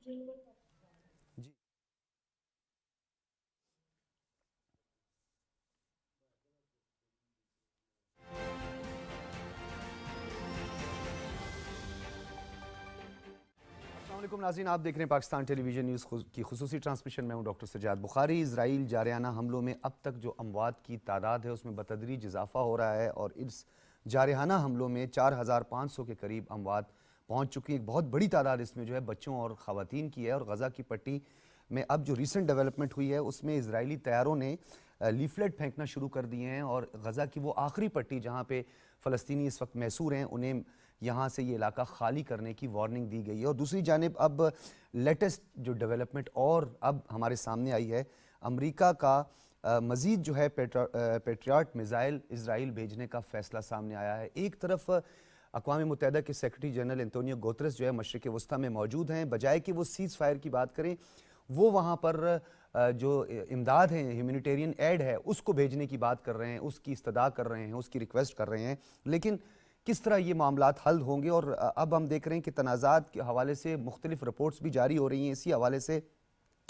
جی السلام علیکم ناظرین، آپ دیکھ رہے ہیں پاکستان ٹیلی ویژن نیوز کی خصوصی ٹرانسمیشن. میں ہوں ڈاکٹر سجاد بخاری. اسرائیل جارحانہ حملوں میں اب تک جو اموات کی تعداد ہے اس میں بتدریج اضافہ ہو رہا ہے، اور اس جارحانہ حملوں میں 4500 کے قریب اموات پہنچ چکی ہیں. ایک بہت بڑی تعداد اس میں جو ہے بچوں اور خواتین کی ہے. اور غزہ کی پٹی میں اب جو ریسنٹ ڈیولپمنٹ ہوئی ہے اس میں اسرائیلی طیاروں نے لیفلیٹ پھینکنا شروع کر دیے ہیں، اور غزہ کی وہ آخری پٹی جہاں پہ فلسطینی اس وقت محصور ہیں انہیں یہاں سے یہ علاقہ خالی کرنے کی وارننگ دی گئی ہے. اور دوسری جانب اب لیٹسٹ جو ڈیولپمنٹ اور اب ہمارے سامنے آئی ہے، امریکہ کا مزید جو ہے پیٹریاٹ میزائل اسرائیل بھیجنے کا فیصلہ سامنے آیا ہے. ایک طرف اقوام متحدہ کے سیکرٹری جنرل انتونیو گوترس جو ہے مشرق وسطیٰ میں موجود ہیں، بجائے کہ وہ سیز فائر کی بات کریں وہ وہاں پر جو امداد ہے، ہیومینیٹیرین ایڈ ہے، اس کو بھیجنے کی بات کر رہے ہیں، اس کی استدعا کر رہے ہیں، اس کی ریکویسٹ کر رہے ہیں. لیکن کس طرح یہ معاملات حل ہوں گے؟ اور اب ہم دیکھ رہے ہیں کہ تنازعات کے حوالے سے مختلف رپورٹس بھی جاری ہو رہی ہیں. اسی حوالے سے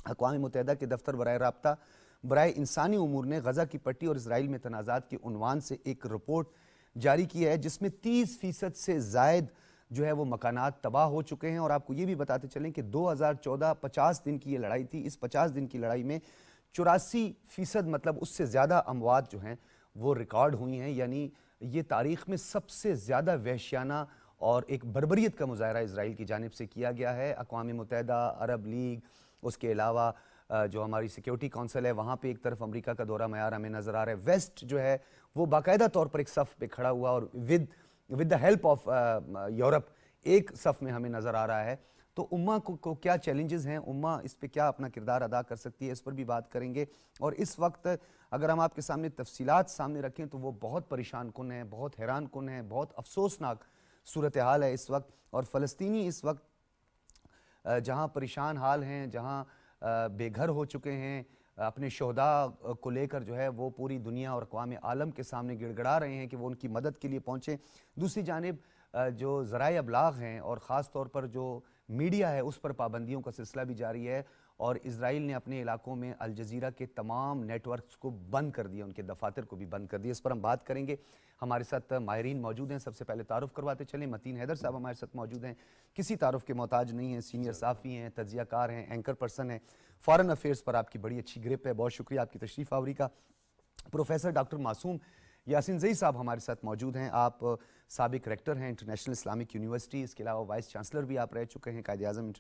اقوام متحدہ کے دفتر برائے رابطہ برائے انسانی امور نے غزہ کی پٹی اور اسرائیل میں تنازعات کے عنوان سے ایک رپورٹ جاری کی ہے جس میں 30% سے زائد جو ہے وہ مکانات تباہ ہو چکے ہیں. اور آپ کو یہ بھی بتاتے چلیں کہ 2014 50 دن کی یہ لڑائی تھی. اس 50 دن کی لڑائی میں 84% مطلب اس سے زیادہ اموات جو ہیں وہ ریکارڈ ہوئی ہیں. یعنی یہ تاریخ میں سب سے زیادہ وحشیانہ اور ایک بربریت کا مظاہرہ اسرائیل کی جانب سے کیا گیا ہے. اقوام متحدہ، عرب لیگ، اس کے علاوہ جو ہماری سیکیورٹی کونسل ہے وہاں پہ ایک طرف امریکہ کا دورہ معیار ہمیں نظر آ رہا ہے. ویسٹ جو ہے وہ باقاعدہ طور پر ایک صف پہ کھڑا ہوا اور with the help of Europe ایک صف میں ہمیں نظر آ رہا ہے. تو امہ کو کیا چیلنجز ہیں، امہ اس پہ کیا اپنا کردار ادا کر سکتی ہے، اس پر بھی بات کریں گے. اور اس وقت اگر ہم آپ کے سامنے تفصیلات سامنے رکھیں تو وہ بہت پریشان کن ہیں، بہت حیران کن ہیں، بہت افسوسناک صورتحال ہے اس وقت. اور فلسطینی اس وقت جہاں پریشان حال ہیں، جہاں بے گھر ہو چکے ہیں، اپنے شہداء کو لے کر جو ہے وہ پوری دنیا اور اقوام عالم کے سامنے گڑ گڑا رہے ہیں کہ وہ ان کی مدد کے لیے پہنچیں. دوسری جانب جو ذرائع ابلاغ ہیں اور خاص طور پر جو میڈیا ہے اس پر پابندیوں کا سلسلہ بھی جاری ہے، اور اسرائیل نے اپنے علاقوں میں الجزیرہ کے تمام نیٹ ورکس کو بند کر دیا، ان کے دفاتر کو بھی بند کر دیا. اس پر ہم بات کریں گے. ہمارے ساتھ ماہرین موجود ہیں. سب سے پہلے تعارف کرواتے چلیں. متین حیدر صاحب ہمارے ساتھ موجود ہیں، کسی تعارف کے محتاج نہیں ہیں، سینئر صحافی ہیں، تجزیہ کار ہیں، اینکر پرسن ہیں. فارن افیئرز پر آپ کی بڑی اچھی گرپ ہے. بہت شکریہ آپ کی تشریف آوری کا. پروفیسر ڈاکٹر معصوم یاسین زئی صاحب ہمارے ساتھ موجود ہیں. آپ سابق ریکٹر ہیں انٹرنیشنل اسلامک یونیورسٹی، اس کے علاوہ وائس چانسلر بھی آپ رہ چکے ہیں قائد اعظم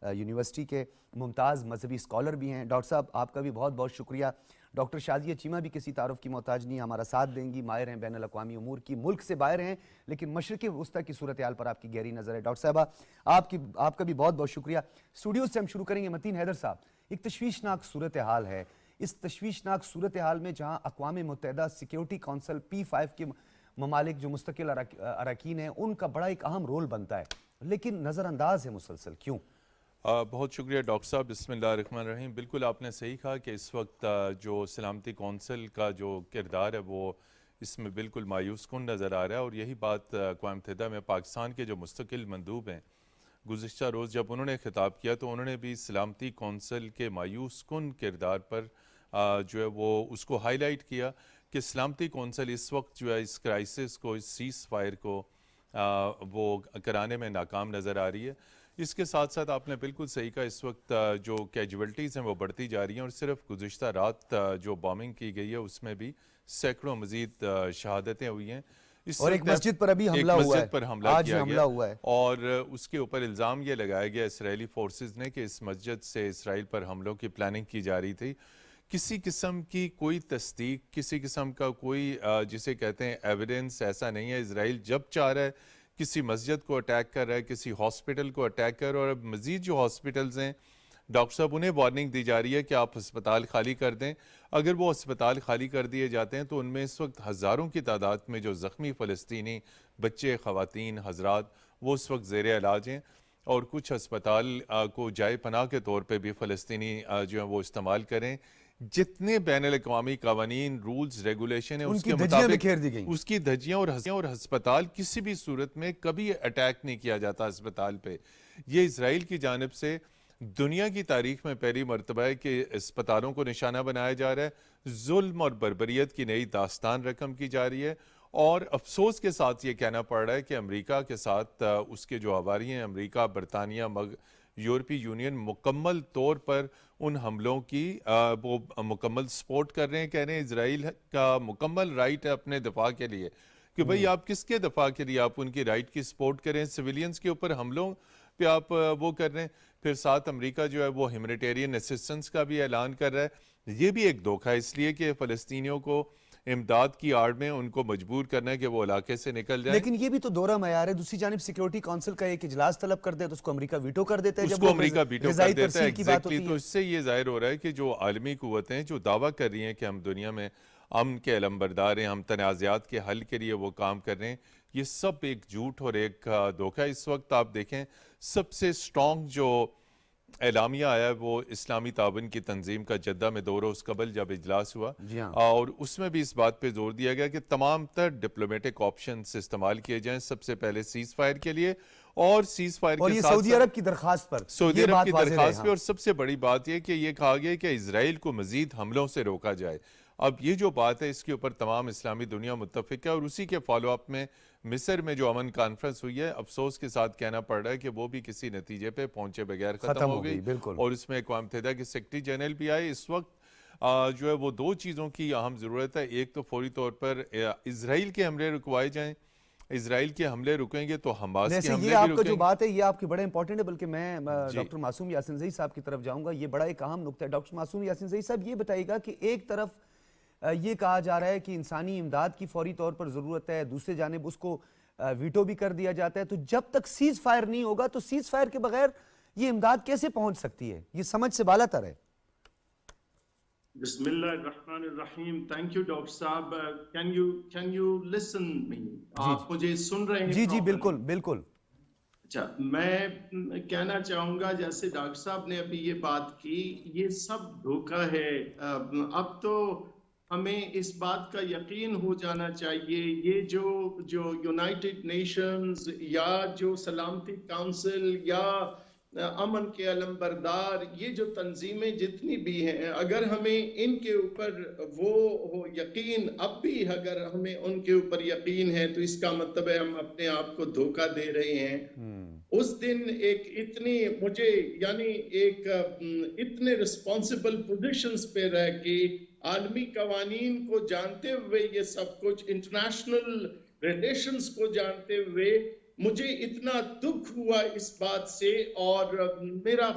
یونیورسٹی کے. ممتاز مذہبی اسکالر بھی ہیں. ڈاکٹر صاحب آپ کا بھی بہت بہت شکریہ. ڈاکٹر شازیہ چیمہ بھی کسی تعارف کی محتاج نہیں، ہمارا ساتھ دیں گی، ماہر ہیں بین الاقوامی امور کی، ملک سے باہر ہیں لیکن مشرق وسطیٰ کی صورتحال پر آپ کی گہری نظر ہے. ڈاکٹر صاحبہ آپ کا بھی بہت بہت شکریہ. اسٹوڈیو سے ہم شروع کریں گے. متین حیدر صاحب، ایک تشویشناک صورتحال ہے. اس تشویشناک صورتحال میں جہاں اقوام متحدہ سیکیورٹی کونسل P5 کے ممالک جو مستقل اراکین ہیں ان کا بڑا ایک اہم رول بنتا ہے، لیکن نظر انداز ہے مسلسل. کیوں؟ بہت شکریہ ڈاکٹر صاحب. بسم اللہ الرحمن الرحیم. بالکل آپ نے صحیح کہا کہ اس وقت جو سلامتی کونسل کا جو کردار ہے وہ اس میں بالکل مایوس کن نظر آ رہا ہے. اور یہی بات اقوام متحدہ میں پاکستان کے جو مستقل مندوب ہیں، گزشتہ روز جب انہوں نے خطاب کیا تو انہوں نے بھی سلامتی کونسل کے مایوس کن کردار پر جو ہے وہ اس کو ہائی لائٹ کیا کہ سلامتی کونسل اس وقت جو ہے اس کرائسس کو، اس سیز فائر کو وہ کرانے میں ناکام نظر آ رہی ہے. اس کے ساتھ ساتھ آپ نے بالکل صحیح کہا، اس وقت جو کیجویلٹیز ہیں وہ بڑھتی جا رہی ہیں، اور صرف گزشتہ رات جو بامنگ کی گئی ہے اس میں بھی سینکڑوں مزید شہادتیں ہوئی ہیں. اور ایک مسجد پر ابھی حملہ ہوا ہے، مسجد پر حملہ آج کیا حملہ گیا، ہوا ہے، اور اس کے اوپر الزام یہ لگایا گیا اسرائیلی فورسز نے کہ اس مسجد سے اسرائیل پر حملوں کی پلاننگ کی جا رہی تھی. کسی قسم کی کوئی تصدیق، کسی قسم کا کوئی جسے کہتے ہیں ایویڈنس ایسا نہیں ہے. اسرائیل جب چاہ رہا ہے کسی مسجد کو اٹیک کر رہا ہے، کسی ہاسپٹل کو اٹیک کر رہا ہے. اور اب مزید جو ہاسپٹلز ہیں ڈاکٹر صاحب انہیں وارننگ دی جا رہی ہے کہ آپ ہسپتال خالی کر دیں. اگر وہ ہسپتال خالی کر دیے جاتے ہیں تو ان میں اس وقت ہزاروں کی تعداد میں جو زخمی فلسطینی بچے، خواتین، حضرات وہ اس وقت زیر علاج ہیں. اور کچھ ہسپتال کو جائے پناہ کے طور پہ بھی فلسطینی جو ہیں وہ استعمال کریں. جتنے بین الاقوامی قوانین، رولز، ریگولیشن ہیں ان اس کی کے دھجیاں مطابق بکھیر دی گئیں. اس کی دھجیاں اور ہسپتال کسی بھی صورت میں کبھی اٹیک نہیں کیا جاتا ہسپتال پہ. یہ اسرائیل کی جانب سے دنیا کی تاریخ میں پہلی مرتبہ ہے کہ اسپتالوں کو نشانہ بنایا جا رہا ہے، ظلم اور بربریت کی نئی داستان رقم کی جا رہی ہے، اور افسوس کے ساتھ یہ کہنا پڑ رہا ہے کہ امریکہ کے ساتھ اس کے جو ہواری ہیں، امریکہ، برطانیہ، یورپی یونین مکمل طور پر ان حملوں کی وہ مکمل سپورٹ کر رہے ہیں، کہہ رہے ہیں اسرائیل کا مکمل رائٹ ہے اپنے دفاع کے لیے، کہ بھئی آپ کس کے دفاع کے لیے آپ ان کی رائٹ کی سپورٹ کریں، سویلینز کے اوپر حملوں پہ آپ وہ کر رہے ہیں. پھر ساتھ امریکہ جو ہے وہ ہیومینیٹیرین اسسٹنس کا بھی اعلان کر رہا ہے. یہ بھی ایک دھوکہ ہے، اس لیے کہ فلسطینیوں کو امداد کی آڑ میں ان کو مجبور کرنا ہے کہ وہ علاقے سے نکل جائیں. لیکن یہ بھی تو دورہ معیار ہے. دوسری جانب سیکیورٹی کونسل کا ایک اجلاس طلب کر دے تو اس کو امریکہ ویٹو کر دیتا ہے اس جب کو وہ امریکہ ویٹو کر غذائی دیتا ہے. ترسیل کی بات ایگزیکٹلی. ہوتی تو ہے. اس سے یہ ظاہر ہو رہا ہے کہ جو عالمی قوتیں جو دعویٰ کر رہی ہیں کہ ہم دنیا میں امن کے علمبردار ہیں، ہم تنازعات کے حل کے لیے وہ کام کر رہے ہیں، یہ سب ایک جھوٹ اور ایک دھوکہ. اس وقت آپ دیکھیں سب سے سٹرونگ جو اعلامیہ آیا ہے وہ اسلامی تعاون کی تنظیم کا جدہ میں 2 روز قبل جب اجلاس ہوا، جی ہاں. اور اس میں بھی اس بات پہ زور دیا گیا کہ تمام تر ڈپلومیٹک آپشنز استعمال کیے جائیں، سب سے پہلے سیز فائر کے لیے، اور سیز فائر اور کے یہ ساتھ سعودی عرب کی درخواست پر سعودی یہ عرب بات کی واضح رہے. درخواست پہ. ہاں. اور سب سے بڑی بات یہ کہ یہ کہا گیا کہ اسرائیل کو مزید حملوں سے روکا جائے. اب یہ جو بات ہے اس کے اوپر تمام اسلامی دنیا متفق ہے، اور اسی کے فالو اپ میں مصر میں جو امن کانفرنس ہوئی ہے، افسوس کے ساتھ کہنا پڑ رہا ہے کہ وہ بھی کسی نتیجے پہ پہنچے بغیر ختم ہو گئی. بالکل. اور اس میں اقوام متحدہ کے سیکرٹری جنرل بھی آئے. اس وقت جو ہے وہ 2 چیزوں کی اہم ضرورت ہے. ایک تو فوری طور پر اسرائیل کے حملے رکوائے جائیں. اسرائیل کے حملے رکیں گے تو حماس کے ویسے حملے یہ بھی آپ کا رکیں جو گے. بات ہے یہ آپ کی بڑا امپورٹنٹ ہے، بلکہ میں ڈاکٹر معصوم یاسین زئی صاحب کی طرف جاؤں گا. یہ بڑا ایک اہم نقطہ ہے. ڈاکٹر معصوم یاسین زئی صاحب یہ بتائیے گا کہ ایک طرف یہ کہا جا رہا ہے کہ انسانی امداد کی فوری طور پر ضرورت ہے، دوسری جانب اس کو ویٹو بھی کر دیا جاتا ہے. تو جب تک سیز فائر نہیں ہوگا تو سیز فائر کے بغیر یہ امداد کیسے پہنچ سکتی ہے؟ یہ سمجھ سے بالا تر ہے. بسم اللہ الرحمن الرحیم. تھینک یو ڈاکٹر صاحب. کین یو لسن می؟ آپ مجھے سن رہے ہیں؟ جی بالکل بالکل. اچھا، میں کہنا چاہوں گا جیسے ڈاکٹر صاحب نے ابھی یہ بات کی، یہ سب دھوکہ ہے. اب تو ہمیں اس بات کا یقین ہو جانا چاہیے یہ جو یونائٹڈ نیشنز یا جو سلامتی کونسل یا امن کے علمبردار، یہ جو تنظیمیں جتنی بھی ہیں، اگر ہمیں ان کے اوپر وہ یقین، اب بھی اگر ہمیں ان کے اوپر یقین ہے تو اس کا مطلب ہے ہم اپنے آپ کو دھوکہ دے رہے ہیں. اس دن ایک اتنی مجھے یعنی ایک اتنے رسپانسبل پوزیشنز پہ رہ کے عالمی قوانین کو جانتے ہوئے، یہ سب کچھ انٹرنیشنل ریلیشنز کو جانتے ہوئے مجھے اتنا دکھ ہوا اس بات سے، اور میرا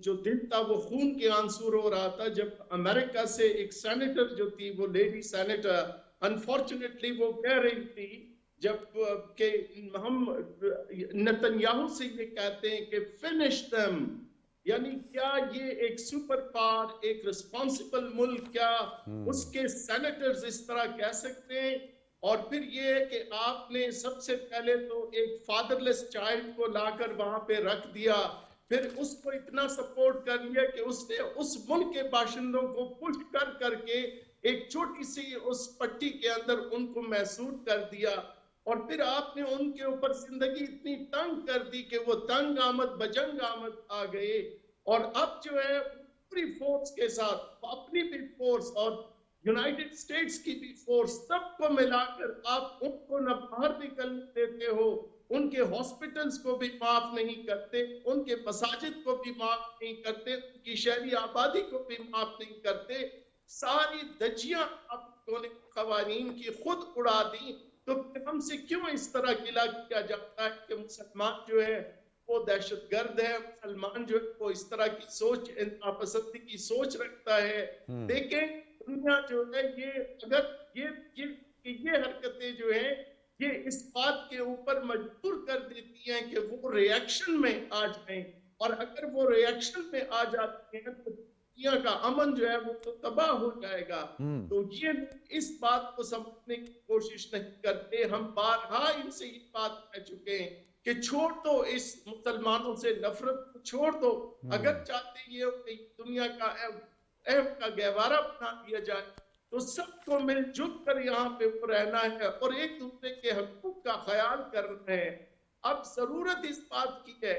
جو دل تھا وہ خون کے آنسو رو رہا تھا جب امریکہ سے ایک سینیٹر جو تھی، وہ لیڈی سینیٹر، انفارچونیٹلی وہ کہہ رہی تھی جب کہ ہم نتنیاہو سے یہ کہتے ہیں کہ فنش them، یعنی کیا یہ ایک سپر پاور، ایک رسپانسبل ملک، کیا اس کے سینیٹرز اس طرح کہہ سکتے ہیں؟ اور پھر یہ ہے کہ آپ نے سب سے پہلے تو ایک فادر لیس چائلڈ کو لا کر وہاں پہ رکھ دیا، پھر اس کو اتنا سپورٹ کر لیا کہ اس نے اس ملک کے باشندوں کو پش کر کے ایک چھوٹی سی اس پٹی کے اندر ان کو محصور کر دیا، اور پھر آپ نے ان کے اوپر زندگی اتنی تنگ کر دی کہ وہ تنگ آمد بجنگ آمد آ گئے. اور اب جو ہے پوری فورس کے ساتھ اپنی بھی فورس اور یونائٹڈ اسٹیٹس کی بھی فورس، سب کو ملا کر آپ ان کو نہ باہر نکلنے دیتے ہو، ان کے ہاسپٹلز کو بھی معاف نہیں کرتے، ان کے مساجد کو بھی معاف نہیں کرتے، ان کی شہری آبادی کو بھی معاف نہیں کرتے. ساری دجیاں آپ نے قوانین کی خود اڑا دی. تو ہم سے کیوں اس طرح گلہ کیا جاتا ہے کہ مسلمان جو ہے وہ دہشت گرد ہے، مسلمان جو ہے وہ اس طرح کی سوچ، ناپسندی کی سوچ رکھتا ہے؟ دیکھیں دنیا جو ہے یہ اگر یہ حرکتیں جو ہیں یہ اس بات کے اوپر مجبور کر دیتی ہیں کہ وہ ریاکشن میں آ جائیں، اور اگر وہ ریاکشن میں آ جاتے ہیں تو دنیا کا امن جو ہے وہ تو تباہ ہو جائے گا. تو یہ اس بات کو سمجھنے کی کوشش نہیں کرتے. ہم بارہا ان سے یہ بات کہہ چکے ہیں کہ چھوڑ دو اس مسلمانوں سے نفرت کو، چھوڑ دو. اگر چاہتے یہ ہو کہ دنیا کا اہم کا گہوارہ بنا دیا جائے تو سب کو مل جل کر یہاں پہ رہنا ہے اور ایک دوسرے کے حقوق کا خیال کرنا ہے. اب ضرورت اس بات کی ہے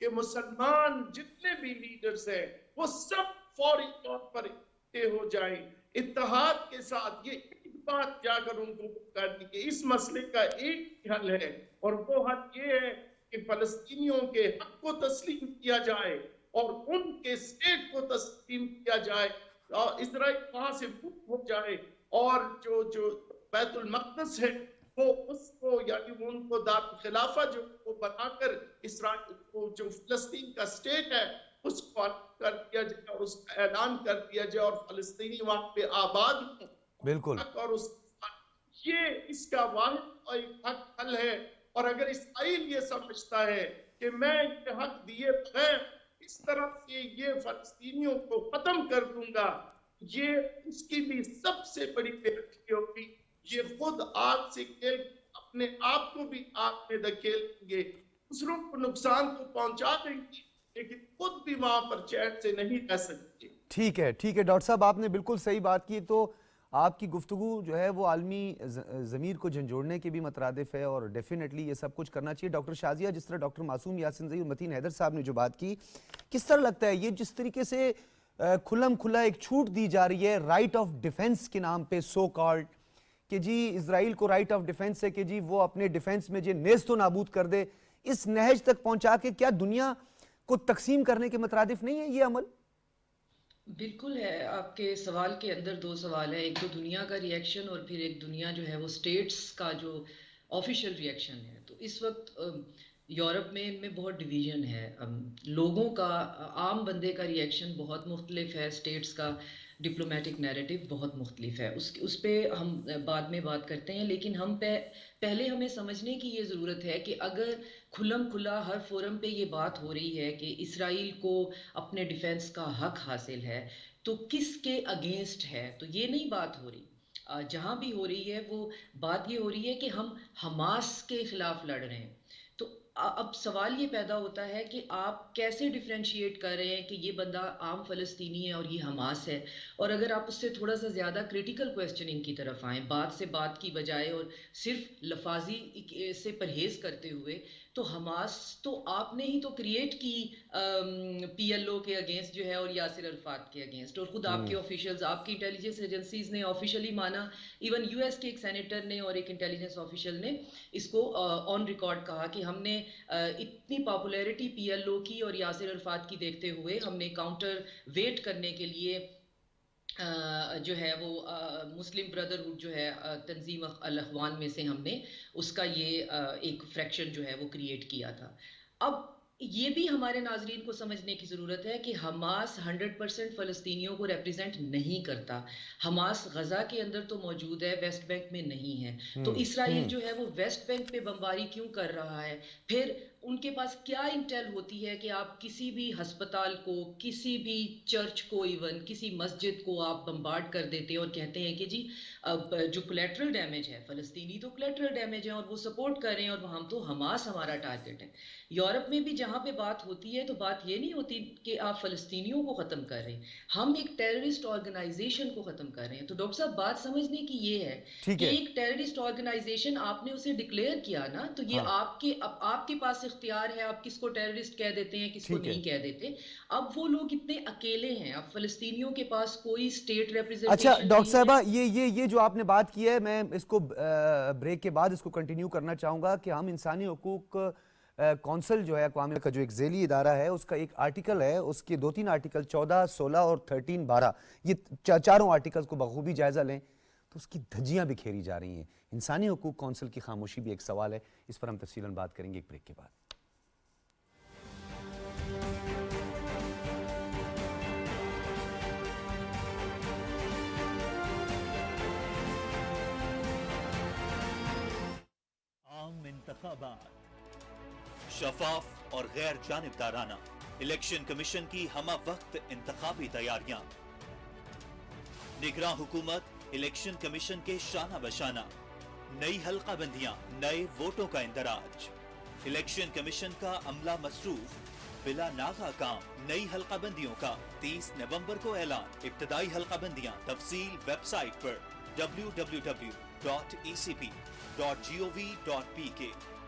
کہ مسلمان جتنے بھی لیڈرز ہیں وہ سب فوری طور پر اکٹھے ہو جائیں اتحاد کے ساتھ. یہ ایک بات جا کر ان کو کرنی کہ اس مسئلے کا ایک ہی حل ہے اور وہ حل یہ ہے کہ فلسطینیوں کے حق کو تسلیم کیا جائے اور ان کے اسٹیٹ کو تسلیم کیا جائے اور اسرائیل وہاں سے موو ہو جائے اور جو بیت المقدس ہے وہ اس کو یعنی ان کو دار الخلافہ جو وہ بنا کر اسرائیل کو جو فلسطین کا اسٹیٹ ہے اس کو الگ کر دیا جائے اور اس کا اعلان کر دیا جائے اور فلسطینی وہاں پہ آباد ہوں. بالکل. اور یہ اس کا واحد ایک حق حل ہے. اور اگر اسرائیل یہ سمجھتا ہے کہ میں یہ حق دیے بغیر اس طرح سے یہ فلسطینیوں کو ختم کر دوں گا, یہ اس کی بھی سب سے بڑی بےعقلی ہوگی. یہ خود آگ سے کھیل اپنے آپ کو بھی آگ میں دھکیل دیں گے, دوسروں کو نقصان تو پہنچا دیں گے لیکن خود بھی وہاں پر چین سے نہیں رہ سکتے. ٹھیک ہے ڈاکٹر صاحب, آپ نے بالکل صحیح بات کی. تو آپ کی گفتگو جو ہے وہ عالمی ضمیر کو جھنجھوڑنے کے بھی مترادف ہے اور ڈیفینیٹلی یہ سب کچھ کرنا چاہیے. ڈاکٹر شازیہ, جس طرح ڈاکٹر معصوم یاسین زئی اور متین حیدر صاحب نے جو بات کی, کس طرح لگتا ہے یہ جس طریقے سے کھلم کھلا ایک چھوٹ دی جا رہی ہے رائٹ آف ڈیفنس کے نام پہ سو کالڈ, کہ جی اسرائیل کو رائٹ آف ڈیفنس ہے کہ جی وہ اپنے ڈیفنس میں جی نیست و نابود کر دے, اس نہج تک پہنچا کے کیا دنیا کو تقسیم کرنے کے مترادف نہیں ہے یہ عمل؟ بالکل ہے. آپ کے سوال کے اندر دو سوال ہیں, ایک تو دنیا کا ریئیکشن اور پھر ایک دنیا جو ہے وہ سٹیٹس کا جو آفیشیل ریئیکشن ہے. تو اس وقت یورپ میں ان میں بہت ڈویژن ہے. لوگوں کا, عام بندے کا ریئیکشن بہت مختلف ہے, سٹیٹس کا ڈپلومیٹک نیریٹو بہت مختلف ہے. اس پہ ہم بعد میں بات کرتے ہیں, لیکن ہم پہلے ہمیں سمجھنے کی یہ ضرورت ہے کہ اگر کھلم کھلا ہر فورم پہ یہ بات ہو رہی ہے کہ اسرائیل کو اپنے ڈیفنس کا حق حاصل ہے تو کس کے اگینسٹ ہے, تو یہ نہیں بات ہو رہی. جہاں بھی ہو رہی ہے وہ بات یہ ہو رہی ہے کہ ہم حماس کے خلاف لڑ رہے ہیں. تو اب سوال یہ پیدا ہوتا ہے کہ آپ کیسے ڈیفرینشیٹ کر رہے ہیں کہ یہ بندہ عام فلسطینی ہے اور یہ حماس ہے. اور اگر آپ اس سے تھوڑا سا زیادہ کریٹیکل کویسچننگ کی طرف آئیں, بات سے بات کی بجائے اور صرف لفاظی سے پرہیز کرتے ہوئے, تو حماس تو آپ نے ہی تو کریٹ کی پی ایل او کے اگینسٹ جو ہے اور یاسر عرفات کے اگینسٹ, اور خود آپ کے آفیشلز, آپ کی انٹیلیجنس ایجنسیز نے آفیشلی مانا, ایون یو ایس کے ایک سینیٹر نے اور ایک انٹیلیجنس آفیشل نے اس کو آن ریکارڈ کہا کہ ہم نے اتنی پاپولیرٹی پی ایل او کی اور یاسر عرفات کی دیکھتے ہوئے ہم نے کاؤنٹر ویٹ کرنے کے لیے جو ہے وہ مسلم بردرہڈ جو ہے تنظیم الاخوان میں سے ہم نے اس کا یہ ایک فریکشن جو ہے وہ کریٹ کیا تھا. اب یہ بھی ہمارے ناظرین کو سمجھنے کی ضرورت ہے کہ حماس 100% فلسطینیوں کو ریپریزنٹ نہیں کرتا. حماس غزہ کے اندر تو موجود ہے, ویسٹ بینک میں نہیں ہے. تو اسرائیل جو ہے وہ ویسٹ بینک پہ بمباری کیوں کر رہا ہے؟ پھر ان کے پاس کیا انٹیل ہوتی ہے کہ آپ کسی بھی ہسپتال کو, کسی بھی چرچ کو, ایون کسی مسجد کو آپ بمبارڈ کر دیتے ہیں اور کہتے ہیں کہ جی جو کولیٹرل ڈیمیج ہے, فلسطینی تو کولیٹرل ڈیمیج ہے اور وہ سپورٹ کر رہے ہیں اور ہم تو حماس ہمارا ٹارگٹ ہے. یورپ میں بھی جہاں پہ بات ہوتی ہے تو بات یہ نہیں ہوتی کہ آپ فلسطینیوں کو ختم کر رہے ہیں, ہم ایک ٹیررسٹ آرگنائزیشن کو ختم کر رہے ہیں. تو ڈاکٹر صاحب بات سمجھنے کی یہ ہے کہ ایک ٹیررسٹ آرگنائزیشن آپ نے اسے ڈکلیئر کیا نا, تو یہ آپ کے پاس اختیار ہے, آپ کس کو ٹیررسٹ کہہ دیتے ہیں, کس کو نہیں کہہ دیتے. اب وہ لوگ اتنے اکیلے ہیں, اب فلسطینیوں کے پاس کوئی اسٹیٹ ریپریزنٹیشن. اچھا ڈاکٹر صاحبہ, یہ جو آپ نے بات کی ہے, میں اس کو بریک کے بعد اس کو کنٹینیو کرنا چاہوں گا کہ ہم انسانی حقوق کونسل جو ہے اقوام کا جو ایک ذیلی ادارہ ہے, اس کا ایک آرٹیکل ہے, اس کے 2-3 آرٹیکل 14, 16 اور 13, 12, یہ چاروں آرٹیکلز کو بخوبی جائزہ لیں تو اس کی دھجیاں بکھیری جا رہی ہیں. انسانی حقوق کونسل کی خاموشی بھی ایک سوال ہے, اس پر ہم تفصیلاً بات کریں گے ایک بریک کے بعد. عام انتخابات شفاف اور غیر جانبدارانہ, الیکشن کمیشن کی ہمہ وقت انتخابی تیاریاں, نگراں حکومت الیکشن کمیشن کے شانہ بشانہ, نئی حلقہ بندیاں, نئے ووٹوں کا اندراج, الیکشن کمیشن کا عملہ مصروف, بلا ناغہ کام, نئی حلقہ بندیوں کا 30 نومبر کو اعلان. ابتدائی حلقہ بندیاں تفصیل ویب سائٹ پر www.ecp.gov.pk.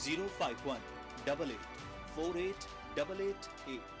05188488888।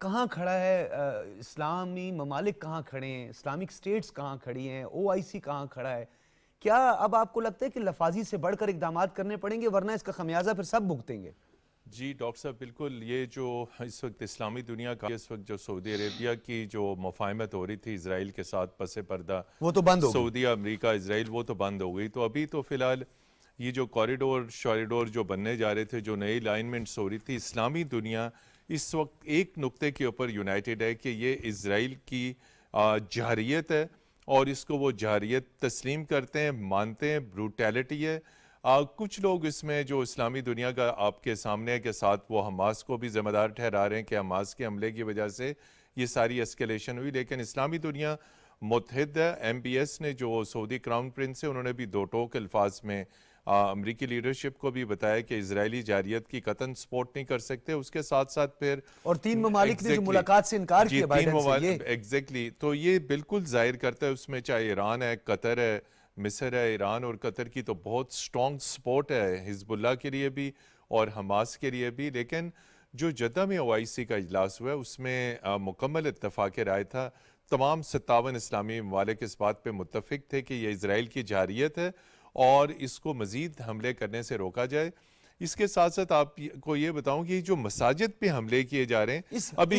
کہاں کھڑا ہے اسلامی ممالک کہاں کھڑے ہیں, اسلامک سٹیٹس کہاں کھڑی ہیں, OIC کہاں کھڑا ہے. کیا اب آپ کو لگتا ہے کہ لفاظی سے بڑھ کر اقدامات کرنے پڑیں گے ورنہ اس کا خمیازہ پھر سب بھگتیں گے؟ جی ڈاکٹر صاحب بالکل, یہ جو اس وقت اسلامی دنیا کا اس وقت جو سعودی عربیہ کی جو مفاہمت ہو رہی تھی اسرائیل کے ساتھ پس پردہ, وہ تو بند ہو گئی. سعودیہ امریکہ اسرائیل, وہ تو بند ہو گئی. تو ابھی تو فی الحال یہ جو کوریڈور جو بننے جا رہے تھے, جو نئی الائنمنٹس ہو رہی تھی, اسلامی دنیا اس وقت ایک نقطے کے اوپر یونائٹڈ ہے کہ یہ اسرائیل کی جارحیت ہے اور اس کو وہ جارحیت تسلیم کرتے ہیں, مانتے ہیں, بروٹیلٹی ہے. کچھ لوگ اس میں جو اسلامی دنیا کا آپ کے سامنے ہے کہ ساتھ وہ حماس کو بھی ذمہ دار ٹھہرا رہے ہیں کہ حماس کے حملے کی وجہ سے یہ ساری اسکیلیشن ہوئی, لیکن اسلامی دنیا متحد ہے. MBS نے جو سعودی کراؤن پرنس ہے انہوں نے بھی دو ٹوک الفاظ میں امریکی لیڈرشپ کو بھی بتایا کہ اسرائیلی جارحیت کی قطعاً سپورٹ نہیں کر سکتے. اس کے ساتھ ساتھ پھر اور 3 ممالک نے جو ملاقات سے انکار کیا بائیڈن سے, یہ ایگزیکٹلی, تو یہ بالکل ظاہر کرتا ہے اس میں چاہے ایران ہے, قطر ہے, مصر ہے. ایران اور قطر کی تو بہت سٹرونگ سپورٹ ہے حزب اللہ کے لیے بھی اور حماس کے لیے بھی. لیکن جو جدہ میں OIC کا اجلاس ہوا ہے اس میں مکمل اتفاق رائے تھا. تمام 57 اسلامی ممالک اس بات پہ متفق تھے کہ یہ اسرائیل کی جارحیت ہے اور اس کو مزید حملے کرنے سے روکا جائے. اس کے ساتھ ساتھ آپ کو یہ بتاؤں کہ جو مساجد پہ حملے کیے جا رہے ہیں ابھی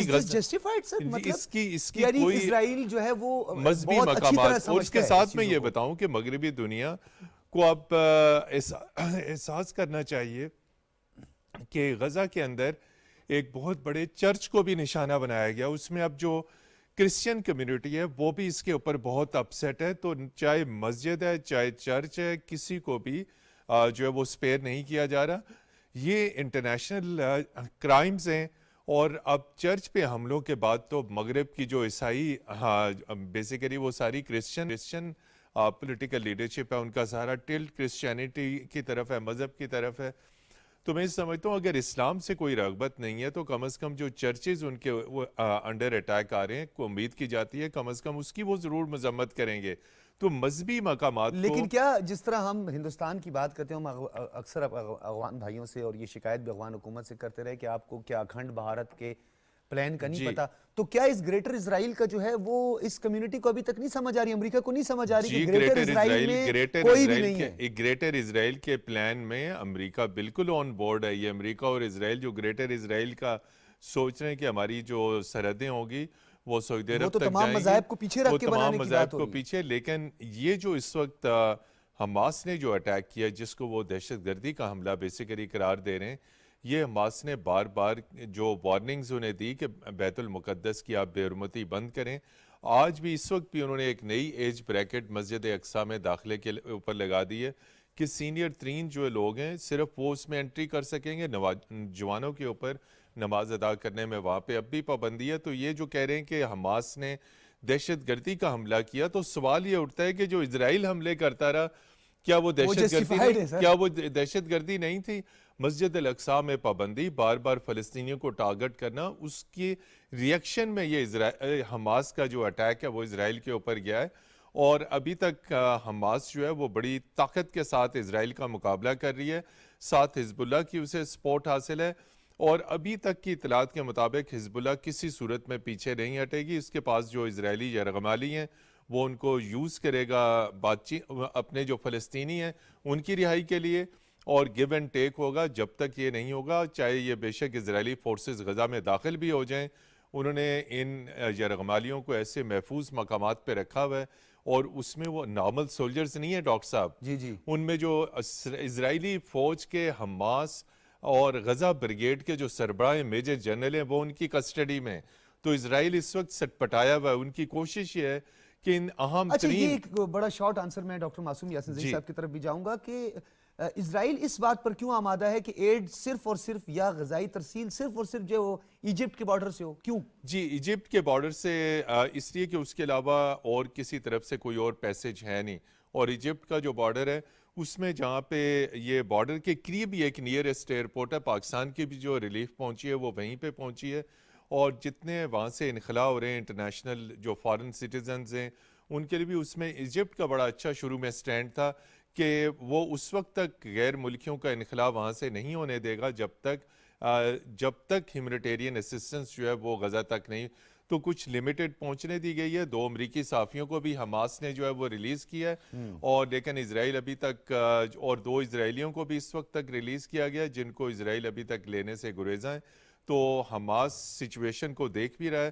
اس کی کوئی اسرائیل جو ہے وہ مذہبی مقامات, اور اس کے ساتھ میں یہ بتاؤں کہ مغربی دنیا کو اب احساس کرنا چاہیے کہ غزہ کے اندر ایک بہت بڑے چرچ کو بھی نشانہ بنایا گیا. اس میں اب جو کرسچن کمیونٹی ہے وہ بھی اس کے اوپر بہت اپسیٹ ہے. تو چاہے مسجد ہے چاہے چرچ ہے, کسی کو بھی جو ہے وہ سپیئر نہیں کیا جا رہا. یہ انٹرنیشنل کرائمز ہیں. اور اب چرچ پہ حملوں کے بعد تو مغرب کی جو عیسائی بیسیکلی وہ ساری کرسچن پولیٹیکل لیڈرشپ ہے, ان کا سارا ٹلٹ کرسچینٹی کی طرف ہے, مذہب کی طرف ہے. تو میں سمجھتا ہوں اگر اسلام سے کوئی رغبت نہیں ہے تو کم از کم جو چرچز ان کے انڈر اٹیک آ رہے ہیں کو امید کی جاتی ہے کم از کم اس کی وہ ضرور مذمت کریں گے. تو مذہبی مقامات لیکن کیا جس طرح ہم ہندوستان کی بات کرتے ہیں, ہم اکثر افغان بھائیوں سے اور یہ شکایت بھی افغان حکومت سے کرتے رہے کہ آپ کو کیا اکھنڈ بھارت کے پلان کا نہیں پتا, تو کیا اس گریٹر اسرائیل کا جو ہے وہ اس کمیونٹی کو ابھی تک نہیں سمجھ آ رہی, امریکہ کو نہیں سمجھ آ رہی کہ گریٹر اسرائیل میں کوئی بھی نہیں ہے؟ گریٹر اسرائیل کے پلان میں امریکہ بالکل آن بورڈ ہے. یہ امریکہ اور اسرائیل جو گریٹر اسرائیل کا سوچ رہے ہیں کہ ہماری جو سرحدیں ہوگی وہ سعودی عرب تک جائیں گی, تمام مذاہب کو پیچھے رکھ کے بنانے کی بات ہو رہی ہے. پیچھے. لیکن یہ جو اس وقت حماس نے جو اٹیک کیا جس کو وہ دہشت گردی کا حملہ بیسیکلی قرار دے رہے ہیں, یہ حماس نے بار بار جو وارننگز انہیں دی کہ بیت المقدس کی آپ بے حرمتی بند کریں. آج بھی اس وقت بھی انہوں نے ایک نئی ایج بریکٹ مسجد اقصیٰ میں داخلے کے اوپر لگا دی ہے کہ سینئر ترین جو لوگ ہیں صرف وہ اس میں انٹری کر سکیں گے, جوانوں کے اوپر نماز ادا کرنے میں وہاں پہ اب بھی پابندی ہے. تو یہ جو کہہ رہے ہیں کہ حماس نے دہشت گردی کا حملہ کیا, تو سوال یہ اٹھتا ہے کہ جو اسرائیل حملے کرتا رہا کیا وہ دہشت گردی نہیں تھی؟ مسجد الاقصیٰ میں پابندی, بار بار فلسطینیوں کو ٹارگٹ کرنا, اس کی ریئیکشن میں یہ حماس کا جو اٹیک ہے وہ اسرائیل کے اوپر گیا ہے. اور ابھی تک حماس جو ہے وہ بڑی طاقت کے ساتھ اسرائیل کا مقابلہ کر رہی ہے, ساتھ حزب اللہ کی اسے سپورٹ حاصل ہے. اور ابھی تک کی اطلاعات کے مطابق حزب اللہ کسی صورت میں پیچھے نہیں ہٹے گی. اس کے پاس جو اسرائیلی یرغمالی ہیں وہ ان کو یوز کرے گا بات چیت اپنے جو فلسطینی ہیں ان کی رہائی کے لیے, اور گیو اینڈ ٹیک ہوگا. جب تک یہ نہیں ہوگا, چاہے یہ بے شک اسرائیلی فورسز غزہ میں داخل بھی ہو جائیں, انہوں نے ان یرغمالیوں کو ایسے محفوظ مقامات پہ رکھا ہوا ہے, اور اس میں وہ نارمل سولجرز نہیں ہیں ڈاکٹر صاحب. ان میں جو اسرائیلی فوج کے حماس اور غزہ بریگیڈ کے جو سربراہ میجر جنرل ہیں وہ ان کی کسٹڈی میں. تو اسرائیل اس وقت سٹ پٹایا ہوا ہے. ان کی کوشش یہ ہے کہ ان اہم ترین یہ ایک بڑا شارٹ آنسر میں ڈاکٹر معصوم یاسین زئی صاحب کی طرف بھی جاؤں گا کہ اسرائیل اس بات پر کیوں آمادہ ہے کہ ایڈ صرف اور صرف یا غذائی ترسیل صرف اور صرف جو ایجپٹ کے بارڈر سے ہو؟ کیوں؟ جی ایجپٹ کے بارڈر سے اس لیے کہ اس کے علاوہ اور کسی طرف سے کوئی اور پیسج ہے نہیں, اور ایجپٹ کا جو بارڈر ہے اس میں جہاں پہ یہ بارڈر کے قریب ہی ایک نیئرسٹ ایئرپورٹ ہے, پاکستان کی بھی جو ریلیف پہنچی ہے وہ وہیں پہ پہنچی ہے. اور جتنے وہاں سے انخلا ہو رہے ہیں انٹرنیشنل جو فارن سٹیزنز ہیں ان کے لیے بھی اس میں ایجپٹ کا بڑا اچھا شروع میں سٹینڈ تھا کہ وہ اس وقت تک غیر ملکیوں کا انخلا وہاں سے نہیں ہونے دے گا جب تک جب تک ہیومینیٹیرین اسسٹنس جو ہے وہ غزہ تک نہیں تو کچھ لمیٹڈ پہنچنے دی گئی ہے. 2 امریکی صحافیوں کو بھی حماس نے جو ہے وہ ریلیز کیا ہے, اور لیکن اسرائیل ابھی تک, اور 2 اسرائیلیوں کو بھی اس وقت تک ریلیز کیا گیا جن کو اسرائیل ابھی تک لینے سے گریزاں ہیں. تو حماس سچویشن کو دیکھ بھی رہا ہے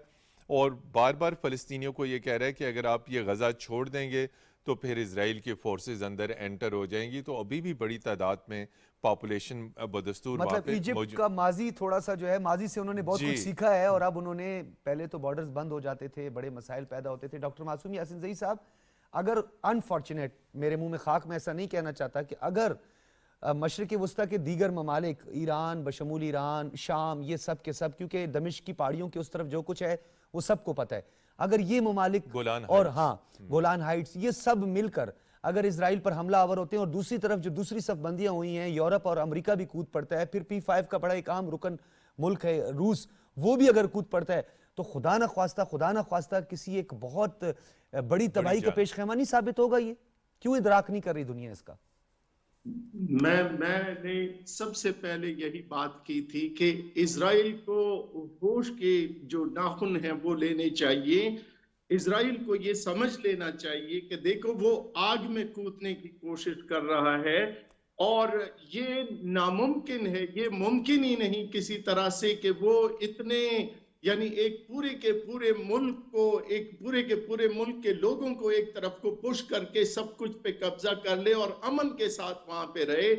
اور بار بار فلسطینیوں کو یہ کہہ رہا ہے کہ اگر آپ یہ غزہ چھوڑ دیں گے تو پھر اسرائیل کی فورسز اندر انٹر ہو جائیں گی. تو ابھی بھی بڑی تعداد میں پاپولیشن بدستور مطلب ایجپٹ کا ماضی تھوڑا سا جو ہے, ماضی سے انہوں نے بہت کچھ سیکھا ہے, اور اب انہوں نے, پہلے تو بارڈرز بند ہو جاتے تھے, بڑے مسائل پیدا ہوتے تھے. ڈاکٹر معصوم یاسین زئی صاحب, اگر انفارچونیٹ, میرے منہ میں خاک, میں ایسا نہیں کہنا چاہتا, کہ اگر مشرق وسطیٰ کے دیگر ممالک, ایران بشمول ایران, شام, یہ سب کے سب, کیونکہ دمشق کی پہاڑیوں کے اس طرف جو کچھ ہے وہ سب کو پتہ ہے, اگر یہ ممالک اور گولان ہائٹس, یہ سب مل کر اگر اسرائیل پر حملہ آور ہوتے ہیں, اور دوسری طرف جو دوسری صف بندیاں ہوئی ہیں, یورپ اور امریکہ بھی کود پڑتا ہے, پھر P5 کا بڑا ایک عام رکن ملک ہے روس, وہ بھی اگر کود پڑتا ہے, تو خدا نہ خواستہ کسی ایک بہت بڑی تباہی کا پیش خیمہ نہیں ثابت ہوگا. یہ کیوں ادراک نہیں کر رہی دنیا اس کا؟ میں نے سب سے پہلے یہی بات کی تھی کہ اسرائیل کو ہوش کے جو ناخن ہیں وہ لینے چاہیے. اسرائیل کو یہ سمجھ لینا چاہیے کہ دیکھو وہ آگ میں کودنے کی کوشش کر رہا ہے, اور یہ ناممکن ہے, یہ ممکن ہی نہیں کسی طرح سے کہ وہ اتنے, یعنی ایک پورے کے پورے ملک کو, ایک پورے کے پورے ملک کے لوگوں کو ایک طرف کو پش کر کے سب کچھ پہ قبضہ کر لے اور امن کے ساتھ وہاں پہ رہے.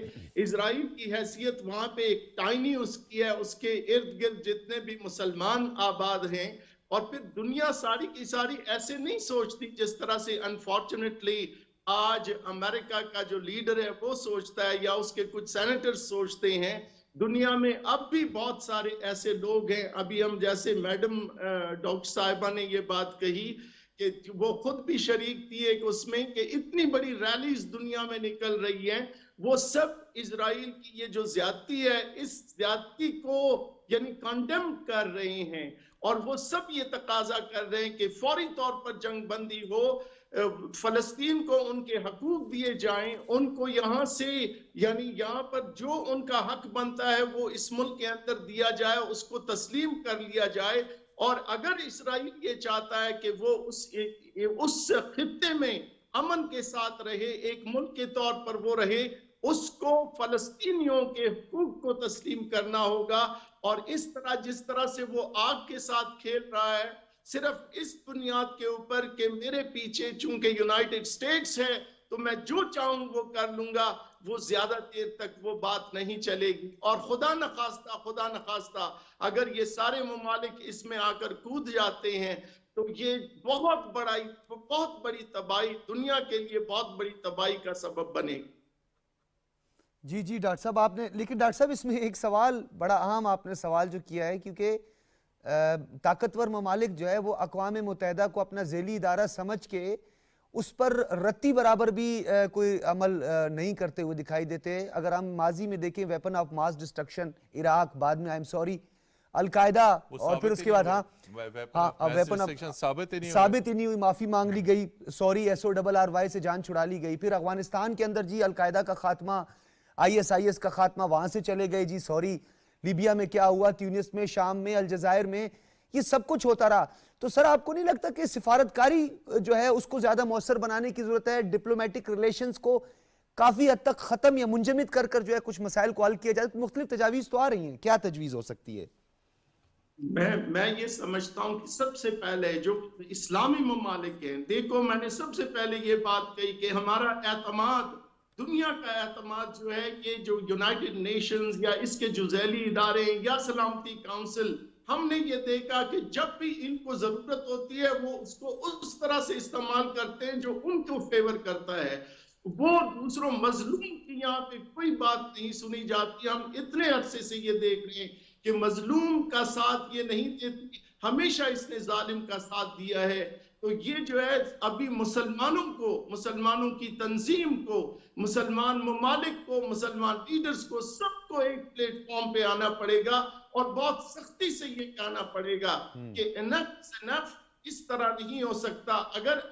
اسرائیل کی حیثیت وہاں پہ ایک ٹائنی اس کی ہے, اس کے ارد گرد جتنے بھی مسلمان آباد ہیں, اور پھر دنیا ساری کی ساری ایسے نہیں سوچتی جس طرح سے انفارچونیٹلی آج امریکہ کا جو لیڈر ہے وہ سوچتا ہے, یا اس کے کچھ سینیٹر سوچتے ہیں. دنیا میں اب بھی بہت سارے ایسے لوگ ہیں, ابھی ہم جیسے میڈم ڈاکٹر صاحبہ نے یہ بات کہی کہ وہ خود بھی شریک تھی ایک اس میں, کہ اتنی بڑی ریلیز دنیا میں نکل رہی ہیں, وہ سب اسرائیل کی یہ جو زیادتی ہے اس زیادتی کو یعنی کنڈیم کر رہے ہیں, اور وہ سب یہ تقاضا کر رہے ہیں کہ فوری طور پر جنگ بندی ہو, فلسطین کو ان کے حقوق دیے جائیں, ان کو یہاں سے, یعنی یہاں پر جو ان کا حق بنتا ہے وہ اس ملک کے اندر دیا جائے, اس کو تسلیم کر لیا جائے. اور اگر اسرائیل یہ چاہتا ہے کہ وہ اس خطے میں امن کے ساتھ رہے, ایک ملک کے طور پر وہ رہے, اس کو فلسطینیوں کے حقوق کو تسلیم کرنا ہوگا. اور اس طرح جس طرح سے وہ آگ کے ساتھ کھیل رہا ہے, صرف اس بنیاد کے اوپر کہ میرے پیچھے چونکہ یونائٹڈ سٹیٹس ہے تو میں جو چاہوں وہ کر لوں گا, وہ زیادہ دیر تک وہ بات نہیں چلے گی. اور خدا نخواستہ اگر یہ سارے ممالک اس میں آ کر کود جاتے ہیں تو یہ بہت بڑی تباہی, دنیا کے لیے بہت بڑی تباہی کا سبب بنے گی. جی ڈاکٹر صاحب, آپ نے, لیکن ڈاکٹر صاحب اس میں ایک سوال بڑا اہم آپ نے سوال جو کیا ہے, کیونکہ طاقتور ممالک جو ہے وہ اقوام متحدہ کو اپنا ذیلی ادارہ سمجھ کے اس پر رتی برابر بھی کوئی عمل نہیں کرتے ہوئے دکھائی دیتے. اگر ہم ماضی میں دیکھیں, weapon of mass destruction Iraq, بعد میں القاعدہ, اور پھر اس کے بعد ویپن ثابت ہی نہیں ہوئی, معافی مانگ لی گئی, سوری SORRY سے جان چھڑا لی گئی. پھر افغانستان کے اندر جی القاعدہ کا خاتمہ, ISIS کا خاتمہ, وہاں سے چلے گئے جی سوری. لیبیا میں کیا ہوا, تیونس میں, شام میں, الجزائر میں, یہ سب کچھ ہوتا رہا. تو سر آپ کو نہیں لگتا کہ سفارتکاری جو ہے اس کو زیادہ مؤثر بنانے کی ضرورت ہے, ڈپلومیٹک ریلیشنز کو کافی حد تک ختم یا منجمد کر جو ہے کچھ مسائل کو حل کیا جائے؟ مختلف تجاویز تو آ رہی ہیں, کیا تجویز ہو سکتی ہے؟ میں یہ سمجھتا ہوں کہ سب سے پہلے جو اسلامی ممالک ہیں, دیکھو میں نے سب سے پہلے یہ بات کہی کہ ہمارا اعتماد, دنیا کا اعتماد جو ہے, یہ جو یونائٹڈ نیشنز یا اس کے جو ذیلی ادارے یا سلامتی کونسل, ہم نے یہ دیکھا کہ جب بھی ان کو ضرورت ہوتی ہے وہ اس کو اس طرح سے استعمال کرتے ہیں جو ان کو فیور کرتا ہے. وہ دوسروں مظلوم کی یہاں پہ کوئی بات نہیں سنی جاتی. ہم اتنے عرصے سے یہ دیکھ رہے ہیں کہ مظلوم کا ساتھ یہ نہیں دیتی, ہمیشہ اس نے ظالم کا ساتھ دیا ہے. تو یہ جو ہے ابھی مسلمانوں کو, مسلمانوں کی تنظیم کو, مسلمان ممالک کو, مسلمان لیڈرز کو, سب کو ایک پلیٹ فارم پہ آنا پڑے گا اور بہت سختی سے یہ کہنا پڑے گا کہ انف از انف, اس طرح نہیں ہو سکتا. اگر